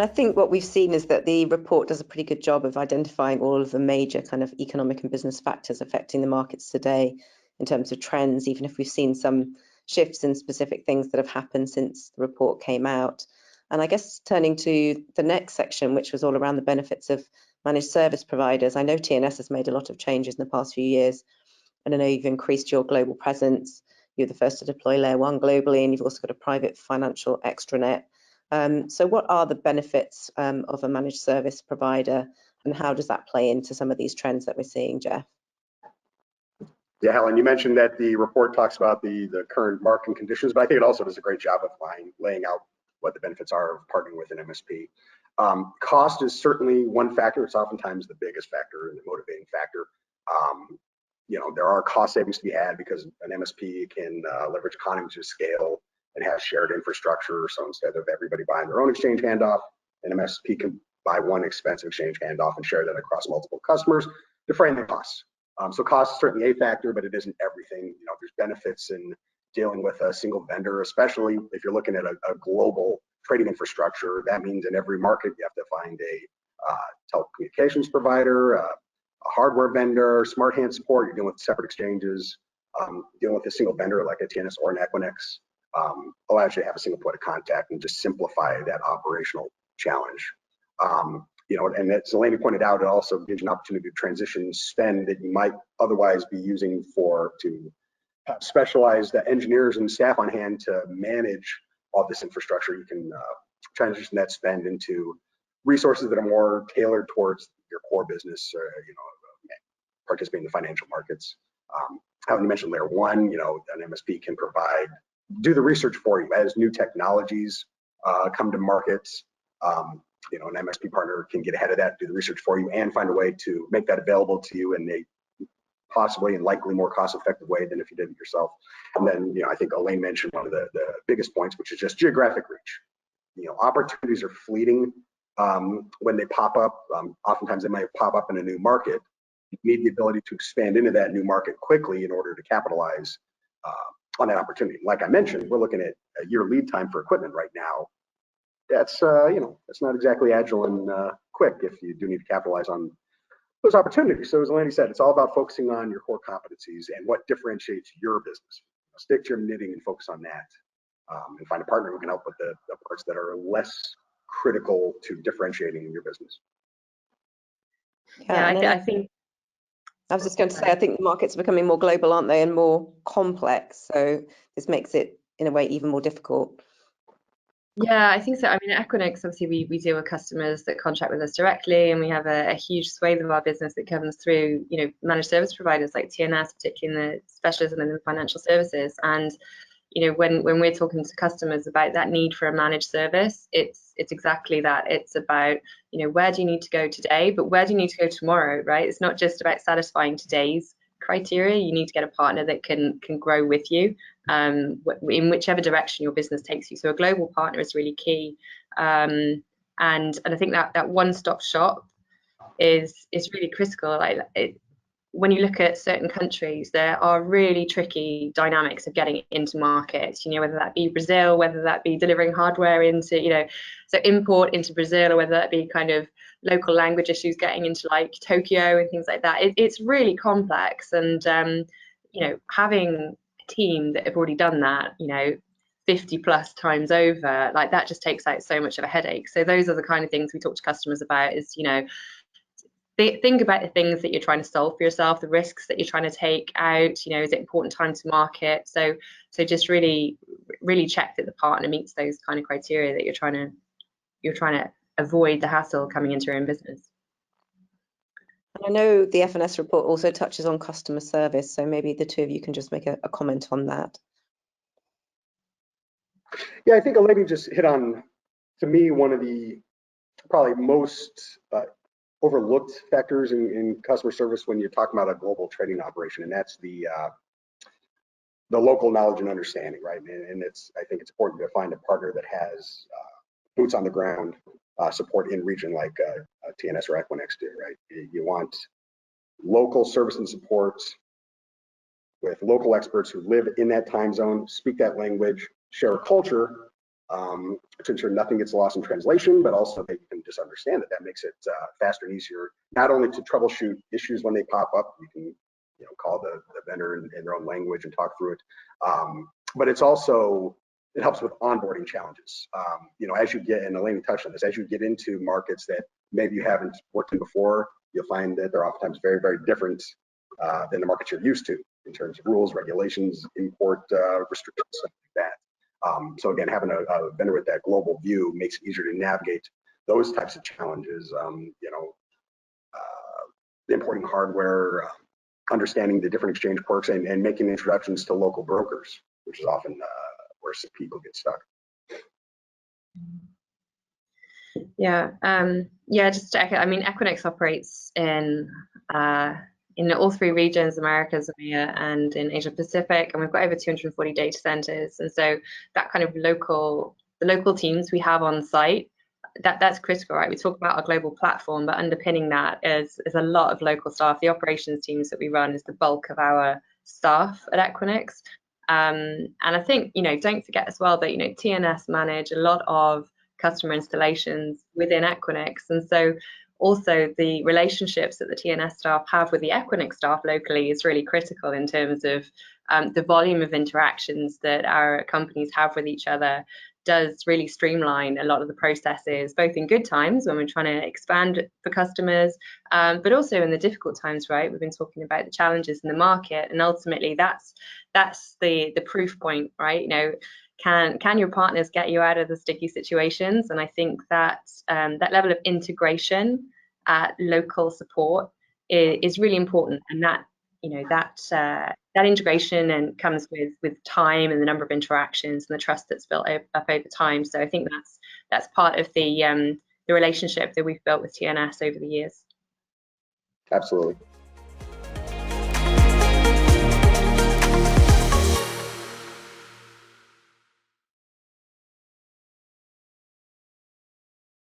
I think what we've seen is that the report does a pretty good job of identifying all of the major kind of economic and business factors affecting the markets today in terms of trends, even if we've seen some shifts in specific things that have happened since the report came out. And I guess turning to the next section, which was all around the benefits of managed service providers, I know TNS has made a lot of changes in the past few years, and I know you've increased your global presence. You're the first to deploy Layer 1 globally, and you've also got a private financial extranet. So what are the benefits of a managed service provider, and how does that play into some of these trends that we're seeing, Jeff? Yeah, Helen, you mentioned that the report talks about the current market conditions, but I think it also does a great job of laying out what the benefits are of partnering with an MSP. Cost is certainly one factor. It's oftentimes the biggest factor and the motivating factor. You know, there are cost savings to be had because an MSP can leverage economies of scale and have shared infrastructure. So instead of everybody buying their own exchange handoff, an MSP can buy one expensive exchange handoff and share that across multiple customers, defraying the costs. So cost is certainly a factor, but it isn't everything. You know, there's benefits in dealing with a single vendor, especially if you're looking at a global trading infrastructure. That means in every market you have to find a telecommunications provider, a hardware vendor, smart hand support. You're dealing with separate exchanges, dealing with a single vendor like a TNS or an Equinix. Allows you to have a single point of contact and just simplify that operational challenge. You know, and as Eleni pointed out, it also gives you an opportunity to transition spend that you might otherwise be using to have specialized engineers and staff on hand to manage all this infrastructure. You can transition that spend into resources that are more tailored towards your core business, you know, participating in the financial markets. How you mentioned Layer 1, you know, an MSP can do the research for you as new technologies come to markets. You know, an MSP partner can get ahead of that, do the research for you, and find a way to make that available to you in a possibly and likely more cost-effective way than if you did it yourself. And then, you know, I think Eleni mentioned one of the biggest points, which is just geographic reach. You know, opportunities are fleeting when they pop up. Oftentimes they might pop up in a new market. You need the ability to expand into that new market quickly in order to capitalize on that opportunity. Like I mentioned, we're looking at a year lead time for equipment right now. That's you know, that's not exactly agile and quick if you do need to capitalize on those opportunities. So as Eleni said, it's all about focusing on your core competencies and what differentiates your business. Stick to your knitting and focus on that, and find a partner who can help with the parts that are less critical to differentiating your business. Yeah, I think. I was just going to say, I think the markets are becoming more global, aren't they, and more complex. So this makes it, in a way, even more difficult. Yeah, I think so. I mean, at Equinix, obviously, we deal with customers that contract with us directly, and we have a huge swathe of our business that comes through, you know, managed service providers like TNS, particularly in the specialism in the financial services. And, you know, when we're talking to customers about that need for a managed service, it's exactly that. It's about, you know, where do you need to go today, but where do you need to go tomorrow, right? It's not just about satisfying today's criteria. You need to get a partner that can grow with you in whichever direction your business takes you. So a global partner is really key, and I think that one-stop shop is really critical. When you look at certain countries, there are really tricky dynamics of getting into markets, you know, whether that be Brazil, whether that be delivering hardware into, you know, so import into Brazil, or whether that be kind of local language issues getting into like Tokyo and things like that. It's really complex, and you know, having a team that have already done that, you know, 50 plus times over, like that just takes out so much of a headache. So those are the kind of things we talk to customers about, is, you know, think about the things that you're trying to solve for yourself, the risks that you're trying to take out, you know, is it important time to market? So just really check that the partner meets those kind of criteria that you're trying to avoid the hassle coming into your own business. And I know the FNS report also touches on customer service, so maybe the two of you can just make a comment on that. Yeah, I think Eleni just hit on, to me, one of the probably most overlooked factors in customer service when you're talking about a global trading operation, and that's the local knowledge and understanding, right? And I think it's important to find a partner that has boots on the ground support in region like TNS or Equinix do, right? You want local service and support with local experts who live in that time zone, speak that language, share a culture, to ensure nothing gets lost in translation, but also they can just understand that that makes it faster and easier, not only to troubleshoot issues when they pop up. You can call the vendor in their own language and talk through it, but it's also, it helps with onboarding challenges. As you get, and Eleni touched on this, as you get into markets that maybe you haven't worked in before, you'll find that they're oftentimes very, very different than the markets you're used to in terms of rules, regulations, import restrictions, stuff like that. So again, having a vendor with that global view makes it easier to navigate those types of challenges. Importing hardware, understanding the different exchange quirks, and making introductions to local brokers, which is often where some people get stuck. Yeah, just to echo, I mean, Equinix operates in all three regions, Americas, EMEA, and in Asia Pacific, and we've got over 240 data centers. And so that kind of the local teams we have on site, that's critical, right? We talk about our global platform, but underpinning that is a lot of local staff. The operations teams that we run is the bulk of our staff at Equinix. And I think, don't forget as well that, TNS manage a lot of customer installations within Equinix. And so also the relationships that the TNS staff have with the Equinix staff locally is really critical in terms of the volume of interactions that our companies have with each other does really streamline a lot of the processes, both in good times when we're trying to expand for customers, but also in the difficult times, right? We've been talking about the challenges in the market, and ultimately that's the proof point, right? Can your partners get you out of the sticky situations? And I think that that level of integration, local support is really important, and that that integration and comes with time and the number of interactions and the trust that's built up over time. So I think that's part of the relationship that we've built with TNS over the years. Absolutely.